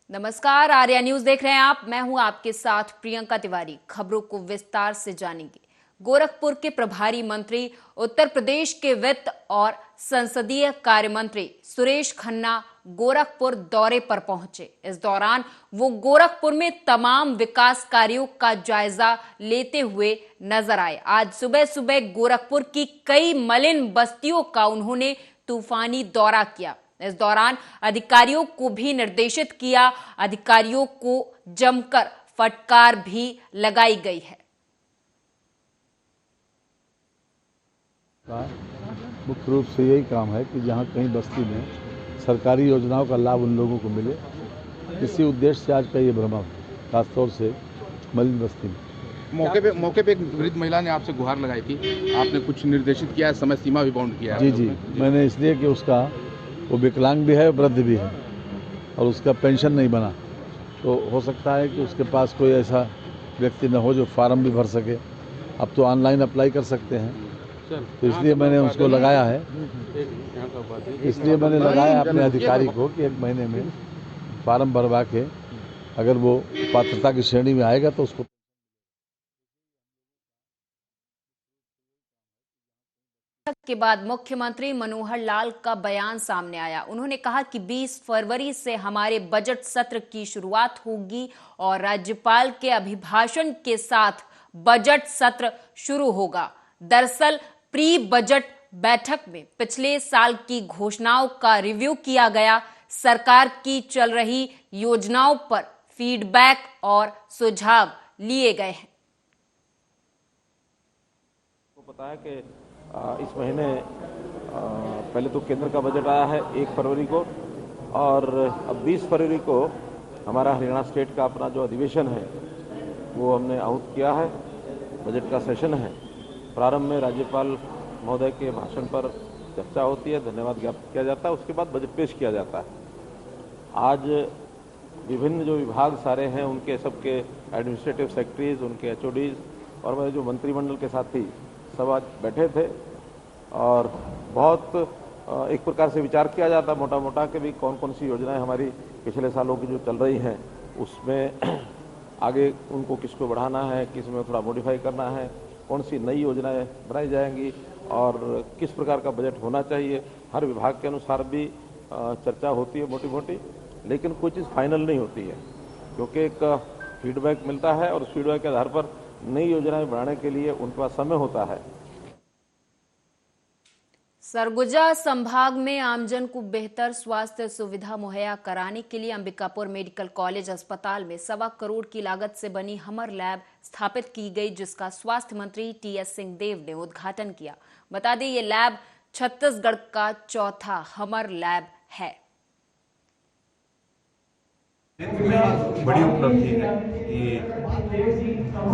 नमस्कार, आर्या न्यूज देख रहे हैं आप। मैं हूं आपके साथ प्रियंका तिवारी। खबरों को विस्तार से जानेंगे। गोरखपुर के प्रभारी मंत्री, उत्तर प्रदेश के वित्त और संसदीय कार्य मंत्री सुरेश खन्ना गोरखपुर दौरे पर पहुंचे। इस दौरान वो गोरखपुर में तमाम विकास कार्यों का जायजा लेते हुए नजर आए। आज सुबह सुबह गोरखपुर की कई मलिन बस्तियों का उन्होंने तूफानी दौरा किया। इस दौरान अधिकारियों को भी निर्देशित किया। अधिकारियों को जमकर फटकार भी लगाई गई है। मुख्य रूप से यही काम है कि जहां कहीं बस्ती में सरकारी योजनाओं का लाभ उन लोगों को मिले, इसी उद्देश्य से आज का ये भ्रमण, खासतौर से मलिन बस्ती में। मौके पे एक वृद्ध महिला ने आपसे गुहार लगाई थी, आपने कुछ निर्देशित किया है, समय सीमा भी बाउंड किया है? जी, मैंने इसलिए कि उसका वो विकलांग भी है, वृद्ध भी है और उसका पेंशन नहीं बना, तो हो सकता है कि उसके पास कोई ऐसा व्यक्ति न हो जो फार्म भी भर सके। अब तो ऑनलाइन अप्लाई कर सकते हैं, तो इसलिए मैंने उसको लगाया है। इसलिए मैंने लगाया अपने अधिकारी को कि 1 महीने में फार्म भरवा के अगर वो पात्रता की श्रेणी में आएगा तो उसको। के बाद मुख्यमंत्री मनोहर लाल का बयान सामने आया। उन्होंने कहा कि 20 फरवरी से हमारे बजट सत्र की शुरुआत होगी और राज्यपाल के अभिभाषण के साथ बजट सत्र शुरू होगा। दरअसल प्री बजट बैठक में पिछले साल की घोषणाओं का रिव्यू किया गया। सरकार की चल रही योजनाओं पर फीडबैक और सुझाव लिए गए हैं। पता है कि इस महीने पहले तो केंद्र का बजट आया है 1 फरवरी को, और अब 20 फरवरी को हमारा हरियाणा स्टेट का अपना जो अधिवेशन है वो हमने आहूत किया है। बजट का सेशन है। प्रारंभ में राज्यपाल महोदय के भाषण पर चर्चा होती है, धन्यवाद ज्ञापित किया जाता है, उसके बाद बजट पेश किया जाता है। आज विभिन्न जो विभाग सारे हैं उनके सबके एडमिनिस्ट्रेटिव सेक्रेटरीज, उनके HODs और मेरे जो मंत्रिमंडल के साथी सब आज बैठे थे और बहुत एक प्रकार से विचार किया जाता मोटा मोटा कि भी कौन कौन सी योजनाएं हमारी पिछले सालों की जो चल रही हैं उसमें आगे उनको किसको बढ़ाना है, किस में थोड़ा मॉडिफाई करना है, कौन सी नई योजनाएं बनाई जाएंगी और किस प्रकार का बजट होना चाहिए। हर विभाग के अनुसार भी चर्चा होती है मोटी मोटी, लेकिन कोई चीज़ फाइनल नहीं होती है क्योंकि एक फीडबैक मिलता है और उस फीडबैक के आधार पर नई योजनाएं बनाने के लिए उनके पास समय होता है। सरगुजा संभाग में आमजन को बेहतर स्वास्थ्य सुविधा मुहैया कराने के लिए अंबिकापुर मेडिकल कॉलेज अस्पताल में 1.25 करोड़ की लागत से बनी हमर लैब स्थापित की गई, जिसका स्वास्थ्य मंत्री TS सिंहदेव ने उद्घाटन किया। बता दें, ये लैब छत्तीसगढ़ का चौथा हमर लैब है। बड़ी उपलब्धि है। ये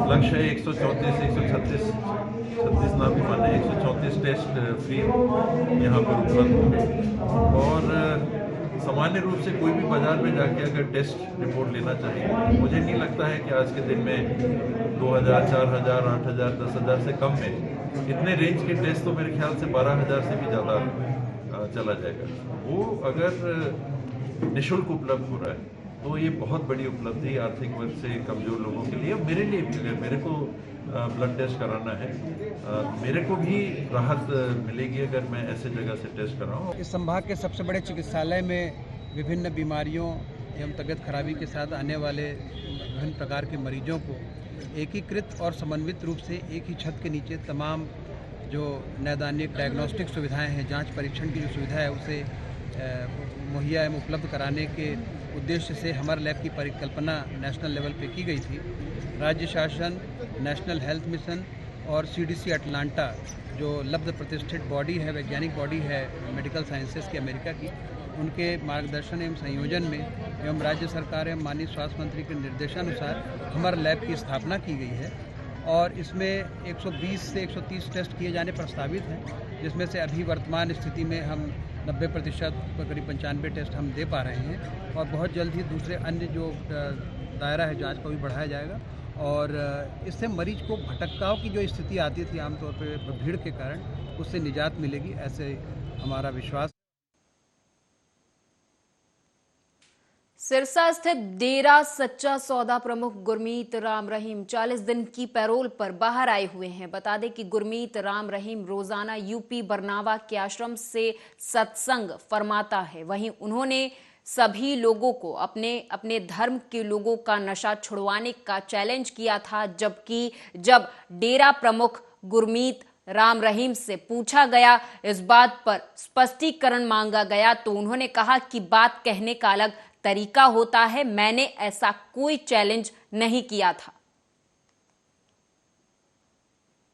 लक्ष्य है 136 नाम भी माने 134 टेस्ट फ्री यहाँ पर उपलब्ध होंगे और सामान्य रूप से कोई भी बाजार में जाके अगर टेस्ट रिपोर्ट लेना चाहिए, मुझे नहीं लगता है कि आज के दिन में 2000, 4000, 8000, 10,000 से कम में इतने रेंज के टेस्ट तो मेरे ख्याल से 12,000 से भी ज़्यादा चला जाएगा। वो अगर निःशुल्क उपलब्ध हो रहा है तो ये बहुत बड़ी उपलब्धि आर्थिक वर्ग से कमजोर लोगों के लिए, मेरे लिए भी। अगर मेरे को ब्लड टेस्ट कराना है, मेरे को भी राहत मिलेगी अगर मैं ऐसे जगह से टेस्ट कराऊं। इस संभाग के सबसे बड़े चिकित्सालय में विभिन्न बीमारियों एवं तबियत खराबी के साथ आने वाले विभिन्न प्रकार के मरीजों को एकीकृत और समन्वित रूप से एक ही छत के नीचे तमाम जो नैदानिक डायग्नोस्टिक सुविधाएं हैं, जांच परीक्षण की जो सुविधा है उसे मुहैया एवं उपलब्ध कराने के उद्देश्य से हमर लैब की परिकल्पना नेशनल लेवल पे की गई थी। राज्य शासन, नेशनल हेल्थ मिशन और CDC अटलांटा जो लब्ध प्रतिष्ठित बॉडी है, वैज्ञानिक बॉडी है मेडिकल साइंसेस की अमेरिका की, उनके मार्गदर्शन एवं संयोजन में एवं राज्य सरकार एवं माननीय स्वास्थ्य मंत्री के निर्देशानुसार हमर लैब की स्थापना की गई है और इसमें 120 से 130 टेस्ट किए जाने प्रस्तावित हैं, जिसमें से अभी वर्तमान स्थिति में हम 90% करीब 95 टेस्ट हम दे पा रहे हैं और बहुत जल्द ही दूसरे अन्य जो दायरा है जांच को भी बढ़ाया जाएगा और इससे मरीज को भटकाव की जो स्थिति आती थी आमतौर पर भीड़ के कारण, उससे निजात मिलेगी, ऐसे हमारा विश्वास। सिरसा स्थित डेरा सच्चा सौदा प्रमुख गुरमीत राम रहीम 40 दिन की पैरोल पर बाहर आए हुए हैं। बता दें कि गुरमीत राम रहीम रोजाना यूपी बरनावा के आश्रम से सत्संग फरमाता है। वहीं उन्होंने सभी लोगों को अपने अपने धर्म के लोगों का नशा छुड़वाने का चैलेंज किया था, जबकि जब डेरा प्रमुख गुरमीत राम रहीम से पूछा गया, इस बात पर स्पष्टीकरण मांगा गया, तो उन्होंने कहा कि बात कहने का अलग तरीका होता है, मैंने ऐसा कोई चैलेंज नहीं किया था।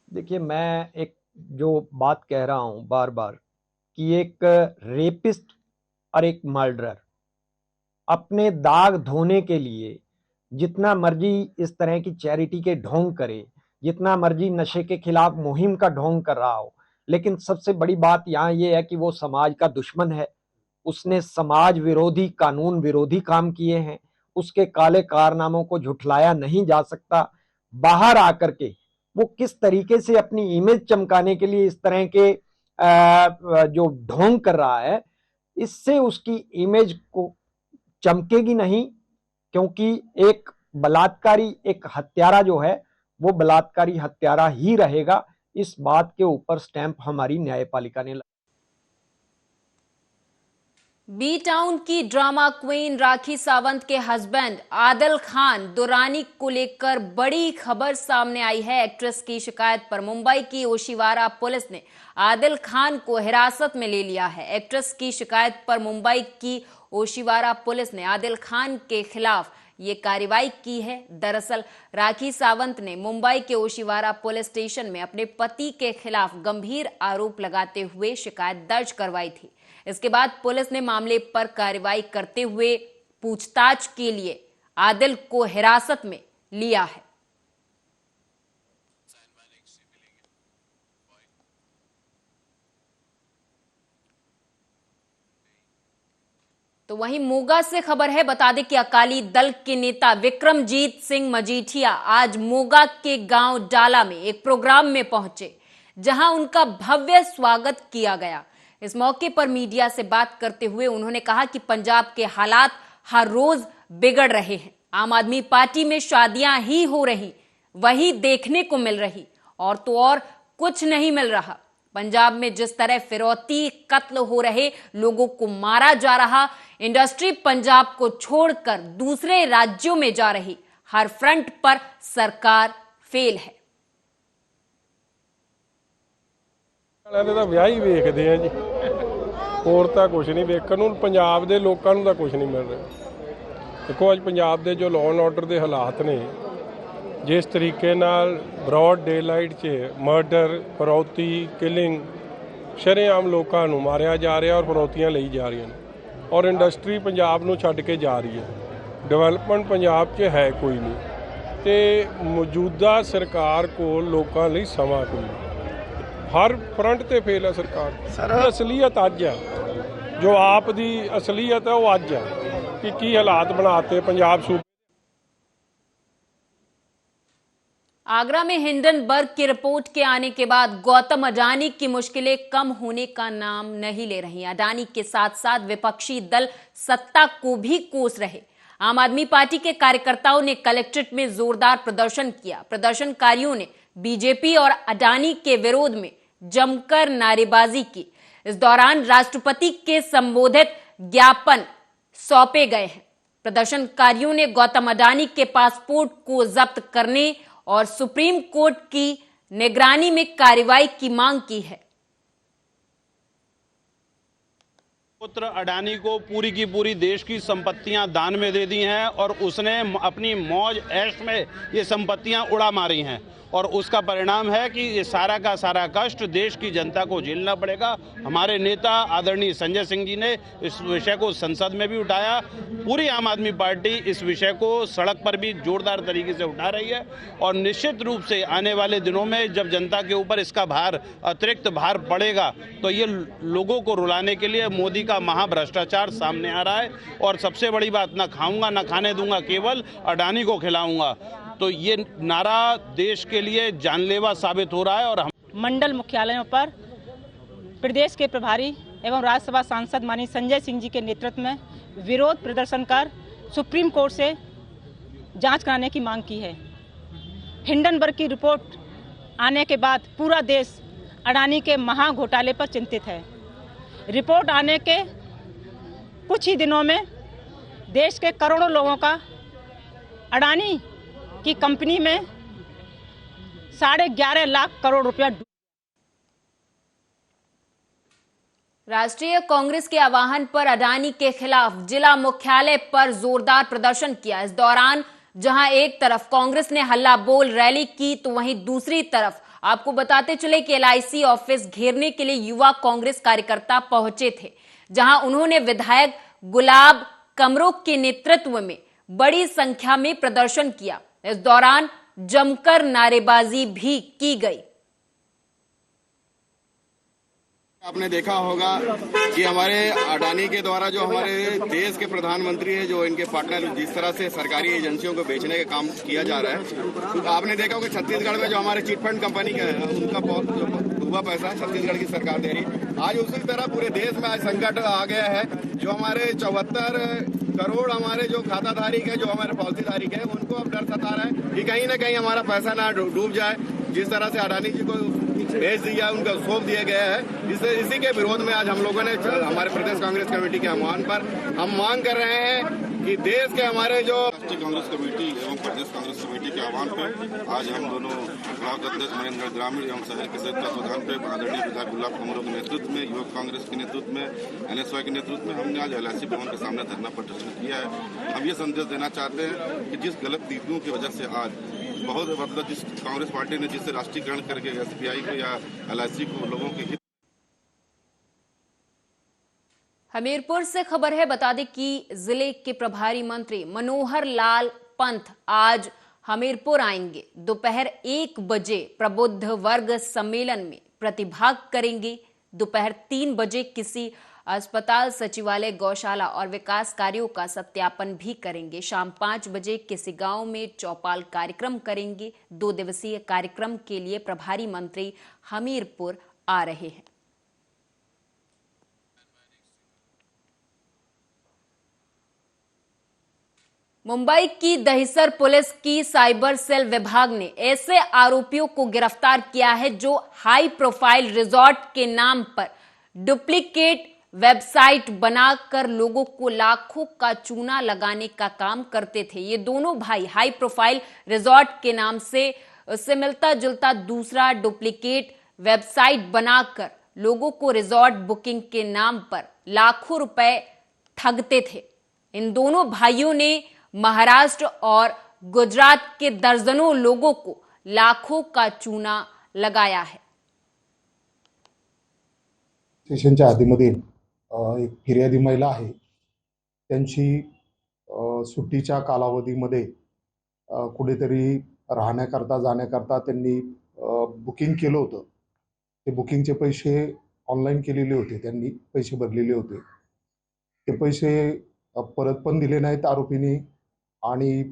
देखिए, मैं एक जो बात कह रहा हूं बार बार कि एक रेपिस्ट और एक मर्डरर अपने दाग धोने के लिए जितना मर्जी इस तरह की चैरिटी के ढोंग करे, जितना मर्जी नशे के खिलाफ मुहिम का ढोंग कर रहा हो, लेकिन सबसे बड़ी बात यहाँ ये है कि वो समाज का दुश्मन है। उसने समाज विरोधी, कानून विरोधी काम किए हैं। उसके काले कारनामों को झुठलाया नहीं जा सकता। बाहर आकर के वो किस तरीके से अपनी इमेज चमकाने के लिए इस तरह के जो ढोंग कर रहा है, इससे उसकी इमेज को चमकेगी नहीं, क्योंकि एक बलात्कारी, एक हत्यारा जो है वो बलात्कारी हत्यारा ही रहेगा। इस बात के ऊपर स्टैंप हमारी न्यायपालिका ने। बी टाउन की ड्रामा क्वीन राखी सावंत के हस्बैंड आदिल खान दुरानी को लेकर बड़ी खबर सामने आई है। एक्ट्रेस की शिकायत पर मुंबई की ओशिवारा पुलिस ने आदिल खान को हिरासत में ले लिया है। एक्ट्रेस की शिकायत पर मुंबई की ओशिवारा पुलिस ने आदिल खान के खिलाफ ये कार्रवाई की है। दरअसल राखी सावंत ने मुंबई के ओशिवारा पुलिस स्टेशन में अपने पति के खिलाफ गंभीर आरोप लगाते हुए शिकायत दर्ज करवाई थी। इसके बाद पुलिस ने मामले पर कार्रवाई करते हुए पूछताछ के लिए आदिल को हिरासत में लिया है। तो वहीं मोगा से खबर है। बता दें कि अकाली दल के नेता विक्रमजीत सिंह मजीठिया आज मोगा के गांव डाला में एक प्रोग्राम में पहुंचे, जहां उनका भव्य स्वागत किया गया। इस मौके पर मीडिया से बात करते हुए उन्होंने कहा कि पंजाब के हालात हर रोज बिगड़ रहे हैं। आम आदमी पार्टी में शादियां ही हो रही, वही देखने को मिल रही, और तो और कुछ नहीं मिल रहा। पंजाब में जिस तरह फिरौती कत्ल हो रहे, लोगों को मारा जा रहा, इंडस्ट्री पंजाब को छोड़कर दूसरे राज्यों में जा रही, हर फ्रंट पर सरकार फेल है। ਤਾਂ ਵਿਆਹ ਹੀ ਵੇਖਦੇ ਆ ਜੀ, ਹੋਰ ਤਾਂ ਕੁਝ ਨਹੀਂ ਵੇਖਣ ਨੂੰ। ਪੰਜਾਬ ਦੇ ਲੋਕਾਂ ਨੂੰ ਤਾਂ ਕੁਝ ਨਹੀਂ ਮਿਲ ਰਿਹਾ। ਦੇਖੋ, ਅੱਜ ਪੰਜਾਬ ਦੇ ਜੋ ਲਾਅ ਐਂਡ ਆਰਡਰ ਦੇ ਹਾਲਾਤ ਨੇ, ਜਿਸ ਤਰੀਕੇ ਨਾਲ ਬ੍ਰੌਡ ਡੇਲਾਈਟ 'ਚ ਮਰਡਰ, ਫਰੌਤੀ, ਕਿਲਿੰਗ, ਸ਼ਰੇਆਮ ਲੋਕਾਂ ਨੂੰ ਮਾਰਿਆ ਜਾ ਰਿਹਾ ਔਰ ਫਰੌਤੀਆਂ ਲਈ ਜਾ ਰਹੀਆਂ ਨੇ, ਔਰ ਇੰਡਸਟਰੀ ਪੰਜਾਬ ਨੂੰ ਛੱਡ ਕੇ ਜਾ ਰਹੀ ਹੈ। ਡਿਵੈਲਪਮੈਂਟ ਪੰਜਾਬ 'ਚ ਹੈ ਕੋਈ ਨਹੀਂ, ਤੇ ਮੌਜੂਦਾ ਸਰਕਾਰ ਕੋਲ ਲੋਕਾਂ ਲਈ ਸਮਾਂ ਕੋਈ ਨਹੀਂ। हर फ्रंट ते फेल है सरकार। सर असलीयत अज है, जो आप दी असलीयत है वो अज है कि की हालात बनाते पंजाब सूबे। आगरा में हिंडनबर्ग की रिपोर्ट के आने के बाद गौतम अडानी की मुश्किलें कम होने का नाम नहीं ले रही। अडानी के साथ साथ विपक्षी दल सत्ता को भी कोस रहे। आम आदमी पार्टी के कार्यकर्ताओं ने कलेक्ट्रेट में जोरदार प्रदर्शन किया। प्रदर्शनकारियों ने बीजेपी और अडानी के विरोध में जमकर नारेबाजी की। इस दौरान राष्ट्रपति के संबोधित ज्ञापन सौंपे गए हैं। प्रदर्शनकारियों ने गौतम अडानी के पासपोर्ट को जब्त करने और सुप्रीम कोर्ट की निगरानी में कार्रवाई की मांग की है। पुत्र अडानी को पूरी की पूरी देश की संपत्तियां दान में दे दी हैं और उसने अपनी मौज ऐश में ये संपत्तियां उड़ा मारी हैं, और उसका परिणाम है कि ये सारा का सारा कष्ट देश की जनता को झेलना पड़ेगा। हमारे नेता आदरणीय संजय सिंह जी ने इस विषय को संसद में भी उठाया। पूरी आम आदमी पार्टी इस विषय को सड़क पर भी जोरदार तरीके से उठा रही है, और निश्चित रूप से आने वाले दिनों में जब जनता के ऊपर इसका भार, अतिरिक्त भार पड़ेगा, तो ये लोगों को रुलाने के लिए मोदी का महाभ्रष्टाचार सामने आ रहा है। और सबसे बड़ी बात, ना खाऊंगा ना खाने दूंगा, केवल अडानी को खिलाऊंगा, तो ये नारा देश के लिए जानलेवा साबित हो रहा है। और हम मंडल मुख्यालयों पर प्रदेश के प्रभारी एवं राज्यसभा सांसद माननीय संजय सिंह जी के नेतृत्व में विरोध प्रदर्शन कर सुप्रीम कोर्ट से जांच कराने की मांग की है। हिंडनबर्ग की रिपोर्ट आने के बाद पूरा देश अडानी के महा घोटाले पर चिंतित है। रिपोर्ट आने के कुछ ही दिनों में देश के करोड़ों लोगों का अडानी की कंपनी में 11.5 लाख करोड़ रुपया। राष्ट्रीय कांग्रेस के आह्वान पर अडानी के खिलाफ जिला मुख्यालय पर जोरदार प्रदर्शन किया। इस दौरान जहां एक तरफ कांग्रेस ने हल्ला बोल रैली की, तो वहीं दूसरी तरफ आपको बताते चले कि LIC ऑफिस घेरने के लिए युवा कांग्रेस कार्यकर्ता पहुंचे थे, जहां उन्होंने विधायक गुलाब कमरो के नेतृत्व में बड़ी संख्या में प्रदर्शन किया। इस दौरान जमकर नारेबाजी भी की गई। आपने देखा होगा कि हमारे अडानी के द्वारा जो हमारे देश के प्रधानमंत्री है, जो इनके पार्टनर, जिस तरह से सरकारी एजेंसियों को बेचने का काम किया जा रहा है, तो आपने देखा होगा छत्तीसगढ़ में जो हमारे चिटफंड कंपनी का है, उनका बहुत जो डूबा पैसा छत्तीसगढ़ की सरकार दे रही है। आज उसी तरह पूरे देश में आज संकट आ गया है। जो हमारे 74 करोड़ हमारे जो खाताधारी है, जो हमारे पॉलिसीधारी है, उनको अब डर सता रहा है कि कहीं ना कहीं हमारा पैसा ना डूब जाए। जिस तरह से अडानी जी को भेज दिया, उनका सौंप दिया गया है, इसी के विरोध में आज हम लोगों ने हमारे प्रदेश कांग्रेस कमेटी के आह्वान पर हम मांग कर रहे हैं कि देश के हमारे जो राष्ट्रीय कांग्रेस कमेटी एवं प्रदेश कांग्रेस कमेटी के आह्वान पर आज हम दोनों ब्लॉक अध्यक्ष महेंद्र ग्रामीण एवं शहर के संयुक्त तत्वाधान पर आदरणीय विधायक गुलाब कमरो के नेतृत्व में, युवक कांग्रेस के नेतृत्व में, NSY के नेतृत्व में हमने आज LIC भवन के सामने धरना प्रदर्शन किया है। हम ये संदेश देना चाहते हैं कि जिस गलत नीतियों की वजह से आज बहुत मतलब जिस कांग्रेस पार्टी ने जिससे राष्ट्रीयकरण करके SBI को या LIC को लोगों के हित। हमीरपुर से खबर है, बता दें कि जिले के प्रभारी मंत्री मनोहर लाल पंथ आज हमीरपुर आएंगे। दोपहर 1 बजे प्रबुद्ध वर्ग सम्मेलन में प्रतिभाग करेंगे। दोपहर 3 बजे किसी अस्पताल, सचिवालय, गौशाला और विकास कार्यों का सत्यापन भी करेंगे। शाम 5 बजे किसी गांव में चौपाल कार्यक्रम करेंगे। 2 दिवसीय कार्यक्रम के लिए प्रभारी मंत्री हमीरपुर आ रहे हैं। मुंबई की दहिसर पुलिस की साइबर सेल विभाग ने ऐसे आरोपियों को गिरफ्तार किया है जो हाई प्रोफाइल रिजॉर्ट के नाम पर डुप्लीकेट वेबसाइट बनाकर लोगों को लाखों का चूना लगाने का काम करते थे। ये दोनों भाई हाई प्रोफाइल रिजॉर्ट के नाम से उससे मिलता जुलता दूसरा डुप्लीकेट वेबसाइट बनाकर लोगों को रिजॉर्ट बुकिंग के नाम पर लाखों रुपए ठगते थे। इन दोनों भाइयों ने महाराष्ट्र और गुजरात के दर्जनों लोगों को लाखों का चूना लगाया है। स्टेशनच्या हद्दीमधील एक फिर्यादी महिला आहे, त्यांची सुट्टीच्या कालावधीमध्ये कुठेतरी राहण्याकरता जाण्याकरता त्यांनी बुकिंग केलं होतं। ते बुकिंगचे पैसे ऑनलाईन केलेले होते, त्यांनी पैसे भरलेले होते। ते पैसे परत पण दिले नाहीत आरोपींनी आणि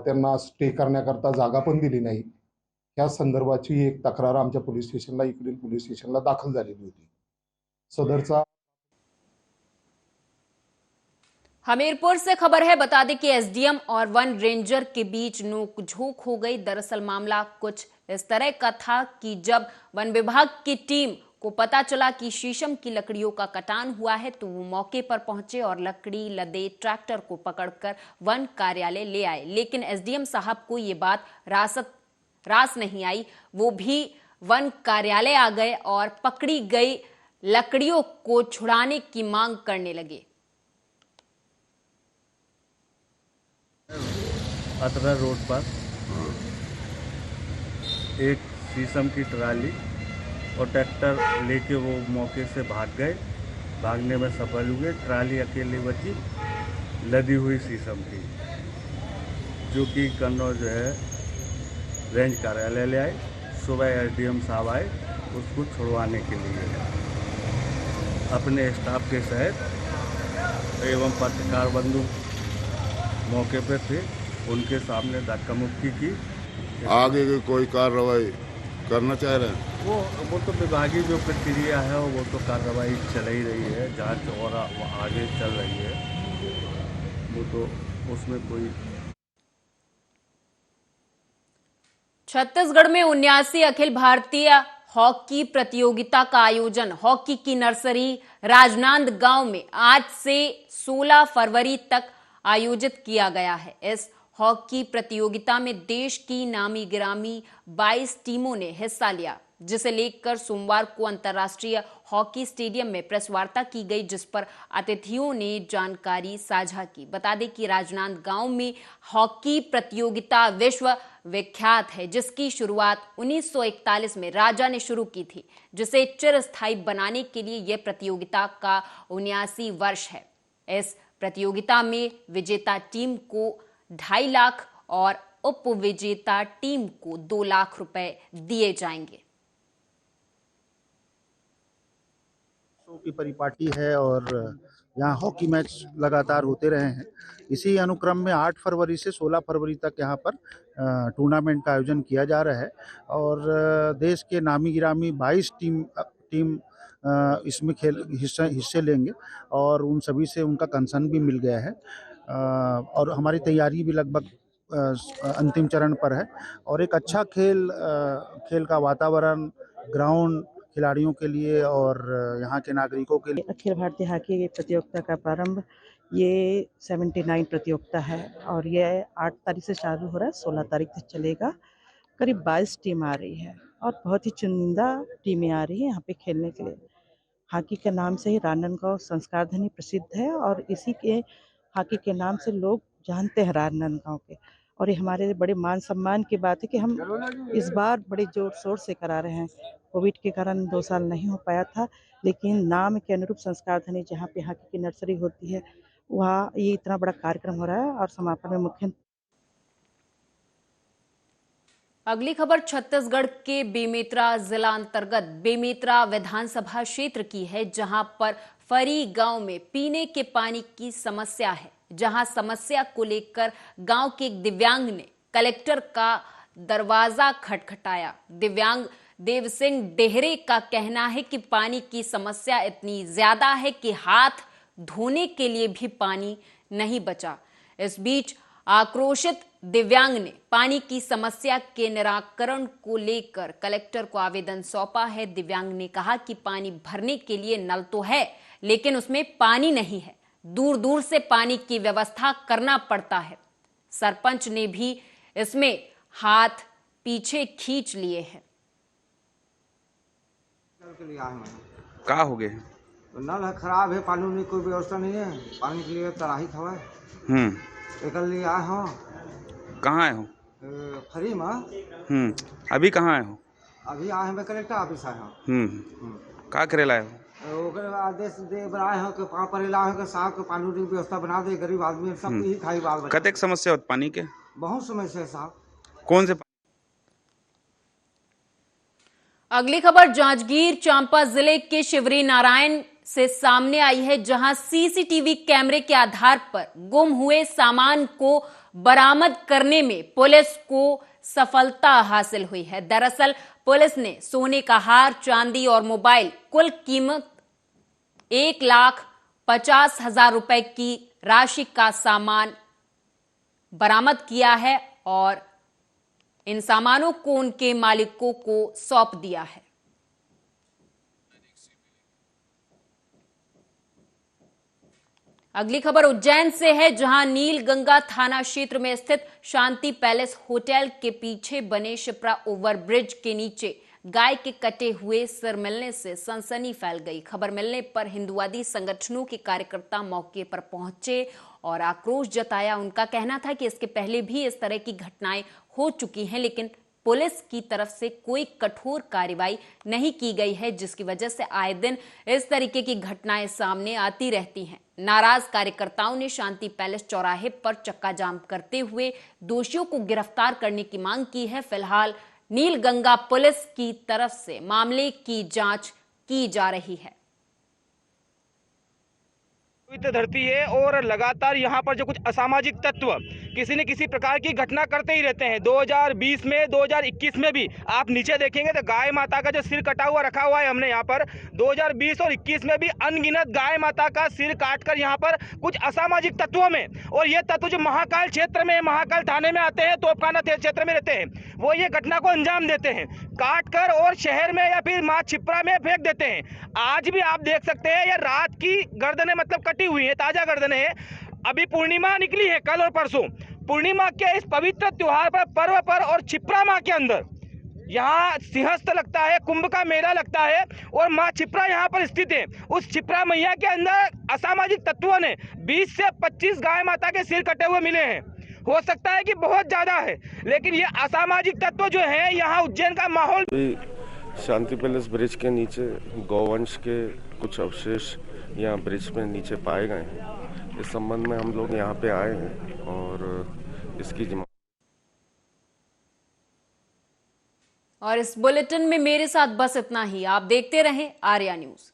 त्यांना स्टे करण्याकरता जागा पण दिली नाही। या संदर्भाची एक तक्रार आमच्या पोलीस स्टेशनला, इकडील पोलीस स्टेशनला दाखल झालेली होती। सदरचा हमीरपुर से खबर है, बता दें कि SDM और वन रेंजर के बीच नोकझोंक हो गई। दरअसल मामला कुछ इस तरह का था कि जब वन विभाग की टीम को पता चला कि शीशम की लकड़ियों का कटान हुआ है, तो वो मौके पर पहुंचे और लकड़ी लदे ट्रैक्टर को पकड़कर वन कार्यालय ले आए। लेकिन SDM साहब को ये बात रास नहीं आई। वो भी वन कार्यालय आ गए और पकड़ी गई लकड़ियों को छुड़ाने की मांग करने लगे। अतरा रोड पर एक शीशम की ट्राली और ट्रैक्टर लेके वो मौके से भाग गए। भागने में सफल हुए। ट्राली अकेली बची लदी हुई शीशम की, जो कि कन्नौज जो है रेंज कार्यालय ले आए। सुबह SDM साहब आए उसको छुड़वाने के लिए। अपने स्टाफ के सहित एवं पत्रकार बंधु मौके पर थे, उनके सामने धक्का मुक्की की। आगे की कोई कार्रवाई करना चाह रहे हैं? वो तो विभागीय जो प्रक्रिया है वो तो कार्रवाई चल ही रही है, जांच और आगे चल रही है। वो तो उसमें कोई। छत्तीसगढ़ में 79 अखिल भारतीय हॉकी प्रतियोगिता का आयोजन हॉकी की नर्सरी राजनांदगांव में आज से 16 फरवरी तक आयोजित किया गया है। इस हॉकी प्रतियोगिता में देश की नामी गिरामी 22 टीमों ने हिस्सा लिया, जिसे लेकर सोमवार को अंतर्राष्ट्रीय हॉकी स्टेडियम में प्रेस वार्ता की गई, जिस पर अतिथियों ने जानकारी साझा की। बता दें कि राजनांदगांव में हॉकी प्रतियोगिता विश्व विख्यात है, जिसकी शुरुआत 1941 में राजा ने शुरू की थी, जिसे चिरस्थायी बनाने के लिए यह प्रतियोगिता का 79 वर्ष है। इस प्रतियोगिता में विजेता टीम को 2.5 लाख और उप विजेता टीम को 2 लाख रुपए दिए जाएंगे। की परिपाटी है और यहाँ हॉकी मैच लगातार होते रहे हैं। इसी अनुक्रम में 8 फरवरी से 16 फरवरी तक यहाँ पर टूर्नामेंट का आयोजन किया जा रहा है और देश के नामी गिरामी 22 टीम इसमें हिस्से लेंगे और उन सभी से उनका कंसर्न भी मिल गया है और हमारी तैयारी भी लगभग अंतिम चरण पर है और एक अच्छा खेल का वातावरण, ग्राउंड खिलाड़ियों के लिए और यहाँ के नागरिकों के लिए। अखिल भारतीय हॉकी प्रतियोगिता का प्रारंभ ये 79 प्रतियोगिता है और ये 8 तारीख से चालू हो रहा है, 16 तारीख तक चलेगा। करीब 22 टीम आ रही है और बहुत ही चुनिंदा टीमें आ रही है यहाँ पे खेलने के लिए। हॉकी के नाम से ही राजनांदगांव संस्कार धनी प्रसिद्ध है और इसी के हॉकी के नाम से लोग जानते हैं राजनांदगांव के, और ये हमारे लिए बड़े मान सम्मान की बात है कि हम इस बार बड़े जोर शोर से करा रहे हैं। कोविड के कारण 2 साल नहीं हो पाया था, लेकिन नाम के अनुरूप संस्कार धनी जहाँ पे हॉकी की नर्सरी होती है वहाँ ये इतना बड़ा कार्यक्रम हो रहा है और समापन में मुख्य। अगली खबर छत्तीसगढ़ के बेमेतरा जिला अंतर्गत बेमेतरा विधानसभा क्षेत्र की है, जहां पर फरी गांव में पीने के पानी की समस्या है, जहां समस्या को लेकर गांव के एक दिव्यांग ने कलेक्टर का दरवाजा खटखटाया। दिव्यांग देव सिंह डेहरे का कहना है कि पानी की समस्या इतनी ज्यादा है कि हाथ धोने के लिए भी पानी नहीं बचा। इस बीच आक्रोशित दिव्यांग ने पानी की समस्या के निराकरण को लेकर कलेक्टर को आवेदन सौंपा है। दिव्यांग ने कहा कि पानी भरने के लिए नल तो है, लेकिन उसमें पानी नहीं है, दूर दूर से पानी की व्यवस्था करना पड़ता है। सरपंच ने भी इसमें हाथ पीछे खींच लिए हैं। कहाँ हो गए? नल है खराब है, पानी में कोई व्यवस्था नहीं है, पानी के लिए तराही था। एक लिए आए हो। कहाँ आए हो? फरी में। अभी कहाँ आए हो? अभी आए हैं कलेक्टर ऑफिस आए हो। का करे लाए हो? आदेश दे बनाए हो कि परिला हो कि साहब के पानी की व्यवस्था बना दे, गरीब आदमी सब ही खाई बात। कतेक समस्या होती पानी के? बहुत समस्या है साहब। कौन से? अगली खबर जांजगीर चांपा जिले के शिवरी नारायण से सामने आई है, जहां सीसीटीवी कैमरे के आधार पर गुम हुए सामान को बरामद करने में पुलिस को सफलता हासिल हुई है। दरअसल पुलिस ने सोने का हार, चांदी और मोबाइल कुल कीमत 1,50,000 रुपए की राशि का सामान बरामद किया है और इन सामानों को उनके मालिकों को सौंप दिया है। अगली खबर उज्जैन से है, जहां नीलगंगा थाना क्षेत्र में स्थित शांति पैलेस होटल के पीछे बने शिप्रा ओवरब्रिज के नीचे गाय के कटे हुए सिर मिलने से सनसनी फैल गई। खबर मिलने पर हिंदुवादी संगठनों के कार्यकर्ता मौके पर पहुंचे और आक्रोश जताया। उनका कहना था कि इसके पहले भी इस तरह की घटनाएं हो चुकी हैं, लेकिन पुलिस की तरफ से कोई कठोर कार्रवाई नहीं की गई है, जिसकी वजह से आए दिन इस तरीके की घटनाएं सामने आती रहती हैं। नाराज कार्यकर्ताओं ने शांति पैलेस चौराहे पर चक्का जाम करते हुए दोषियों को गिरफ्तार करने की मांग की है। फिलहाल नीलगंगा पुलिस की तरफ से मामले की जांच की जा रही है। धरती है और लगातार यहाँ पर जो कुछ असामाजिक तत्व किसी न किसी प्रकार की घटना करते ही रहते हैं। 2020 में, 2021 में भी आप नीचे देखेंगे तो गाय माता का जो सिर कटा हुआ रखा हुआ है हमने यहाँ पर, 2020 और 21 में भी अनगिनत गाय माता का सिर काटकर यहाँ पर कुछ असामाजिक तत्वों में, और ये तत्व जो महाकाल क्षेत्र में, महाकाल थाने में आते हैं, तोपखाना क्षेत्र में रहते हैं, वो ये घटना को अंजाम देते हैं, काट कर और शहर में या फिर माँ छिपरा में फेंक देते हैं। आज भी आप देख सकते हैं ये रात की गर्दनें मतलब कटी हुई है, ताजा गर्दनें हैं। अभी पूर्णिमा निकली है कल और परसों। पूर्णिमा के इस पवित्र त्योहार पर, पर्व पर, और छिपरा माँ के अंदर यहाँ सिंहस्थ लगता है, कुंभ का मेला लगता है, और माँ छिपरा यहाँ पर स्थित है। उस छिपरा मैया के अंदर असामाजिक तत्वों ने 20 से 25 गाय माता के सिर कटे हुए मिले हैं। हो सकता है कि बहुत ज्यादा है, लेकिन ये असामाजिक तत्व जो है यहाँ उज्जैन का माहौल। शांति पैलेस ब्रिज के नीचे गौवंश के कुछ अवशेष यहाँ ब्रिज में नीचे पाए गए हैं। इस संबंध में हम लोग यहाँ पे आए हैं और इसकी और इस बुलेटिन में मेरे साथ बस इतना ही। आप देखते रहें आर्या न्यूज।